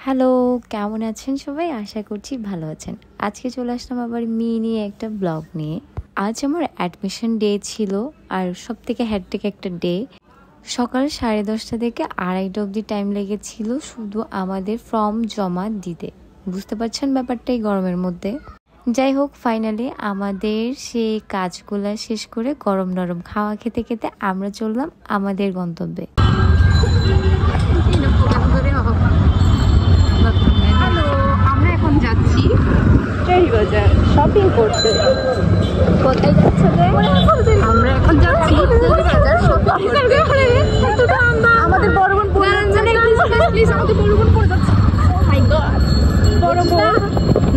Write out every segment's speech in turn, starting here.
Hello, কেমন আছেন সবাই? আশা করছি ভালো আছেন। আজকে চলে আসলাম আবার মিনি একটা ব্লগ নিয়ে। আজ আমার অ্যাডমিশন ডে ছিল, আর সবথেকে হ্যাট্রিক একটা ডে। সকাল 10:30 থেকে 2:30 অবধি টাইম লেগেছিল শুধু আমাদের ফর্ম জমা দিতে। বুঝতে পারছেন ব্যাপারটা এই গরমের মধ্যে। যাই হোক, ফাইনালি আমাদের সেই কাজগুলা শেষ করে গরম নরম খাওয়া খেতে খেতে আমরা চললাম আমাদের গন্তব্যে। হ্যালো, আমরা এখন যাচ্ছি বাজার শপিং করতে। কোথায় যাচ্ছে? আমরা এখন যাচ্ছি বাজার শপিং করতে। আমাদের বড় বোন পড়ে যাচ্ছে। প্লিজ আমাদের বড় বোন পড়ে যাচ্ছে। ও মাই গড, বড় বোন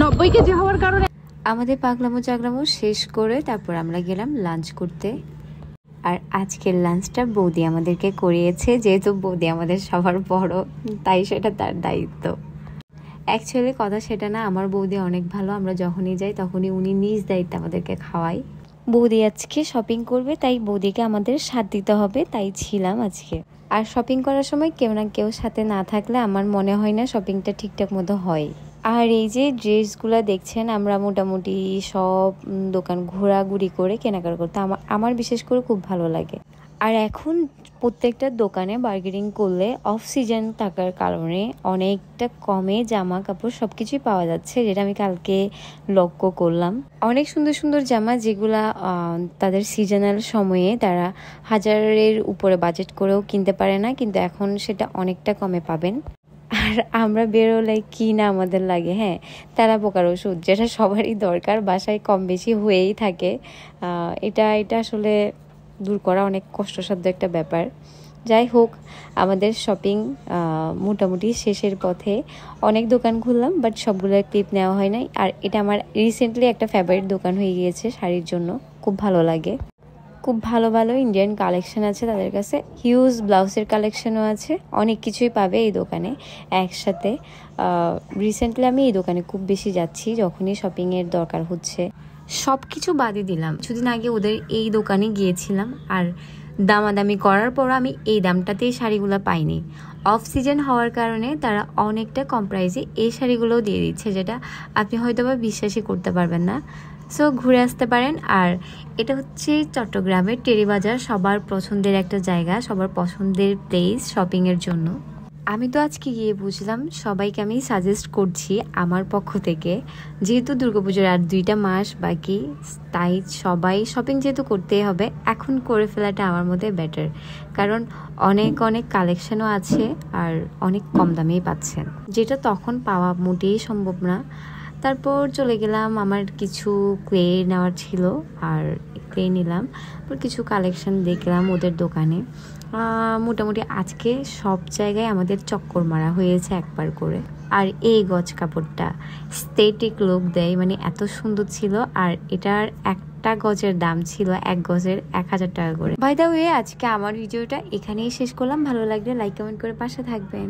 90 কেজি হওয়ার কারণে আমাদের পাগলামো চাগলামো শেষ করে তারপর আমরা গেলাম লাঞ্চ করতে। আর আজকের লাঞ্চটা বৌদি আমাদেরকে করিয়েছে, যেহেতু বৌদি আমাদের সবার বড়, তাই সেটা তার দায়িত্ব। অ্যাকচুয়ালি কথা সেটা না, আমার বৌদি অনেক ভালো। আমরা যখনই যাই তখনই উনি নিজ দায়িত্বে আমাদেরকে খাওয়াই। বৌদি আজকে শপিং করবে, তাই বৌদিকে আমাদের সাথ দিতে হবে, তাই ছিলাম আজকে। আর শপিং করার সময় কেউ না কেউ সাথে না থাকলে আমার মনে হয় না শপিংটা ঠিকঠাক মতো হয়। আর এই যে ড্রেসগুলো দেখছেন, আমরা মোটামুটি সব দোকান ঘোরাঘুরি করে কেনাকাটা করতে আমার বিশেষ করে খুব ভালো লাগে। আর এখন প্রত্যেকটা দোকানে বার্গেনিং করলে অফ সিজন থাকার কারণে অনেকটা কমে জামা কাপড় সব কিছুই পাওয়া যাচ্ছে, যেটা আমি কালকে লক্ষ্য করলাম। অনেক সুন্দর সুন্দর জামা, যেগুলা তাদের সিজনাল সময়ে তারা 1000-এর উপরে বাজেট করেও কিনতে পারে না, কিন্তু এখন সেটা অনেকটা কমে পাবেন। আর আমরা বেরোলে কি না আমাদের লাগে, হ্যাঁ, তেলা পোকার ওষুধ, যেটা সবারই দরকার, বাসায় কম বেশি হয়েই থাকে। এটা আসলে দূর করা অনেক কষ্টসাধ্য একটা ব্যাপার। যাই হোক, আমাদের শপিং মোটামুটি শেষের পথে। অনেক দোকান ঘুরলাম, বাট সবগুলোর ক্লিপ নেওয়া হয় নাই। আর এটা আমার রিসেন্টলি একটা ফেভারিট দোকান হয়ে গিয়েছে শাড়ির জন্য, খুব ভালো লাগে। খুব ভালো ভালো ইন্ডিয়ান কালেকশন আছে তাদের কাছে, হিউজ ব্লাউজের কালেকশনও আছে, অনেক কিছুই পাবে এই দোকানে একসাথে। রিসেন্টলি আমি এই দোকানে খুব বেশি যাচ্ছি যখনই শপিংয়ের দরকার হচ্ছে। সব কিছু বাদই দিলাম, কিছুদিন আগে ওদের এই দোকানে গিয়েছিলাম, আর দামাদামি করার পর আমি এই দামটাতেই শাড়িগুলো পাইনি। অফ সিজন হওয়ার কারণে তারা অনেকটা কম প্রাইসে এই শাড়িগুলোও দিয়ে দিচ্ছে, যেটা আপনি হয়তো বা বিশ্বাসই করতে পারবেন না। সো ঘুরে আসতে পারেন। আর এটা হচ্ছে চট্টগ্রামের টেরি বাজার, সবার পছন্দের একটা জায়গা, সবার পছন্দের প্লেস শপিংয়ের জন্য। আমি তো আজকে গিয়ে বুঝলাম, সবাইকে আমি সাজেস্ট করছি আমার পক্ষ থেকে, যেহেতু দুর্গাপুজোর আর 2টা মাস বাকি, তাই সবাই শপিং যেহেতু করতেই হবে, এখন করে ফেলাটা আমার মধ্যে বেটার। কারণ অনেক অনেক কালেকশনও আছে, আর অনেক কম দামেই পাচ্ছেন, যেটা তখন পাওয়া মোটেই সম্ভব না। তারপর চলে গেলাম, আমার কিছু ক্লে নেওয়ার ছিল, আর ক্লে নিলাম। কিছু কালেকশন দেখলাম ওদের দোকানে। মোটামুটি আজকে সব জায়গায় আমাদের চক্কর মারা হয়েছে একবার করে। আর এই গজ কাপড়টা স্থেটিক লুক দেয়, মানে এত সুন্দর ছিল। আর এটার একটা গজের দাম ছিল 1 গজের 1000 টাকা করে। বাই দ্য ওয়ে, আজকে আমার ভিডিওটা এখানেই শেষ করলাম। ভালো লাগলে লাইক কমেন্ট করে পাশে থাকবেন।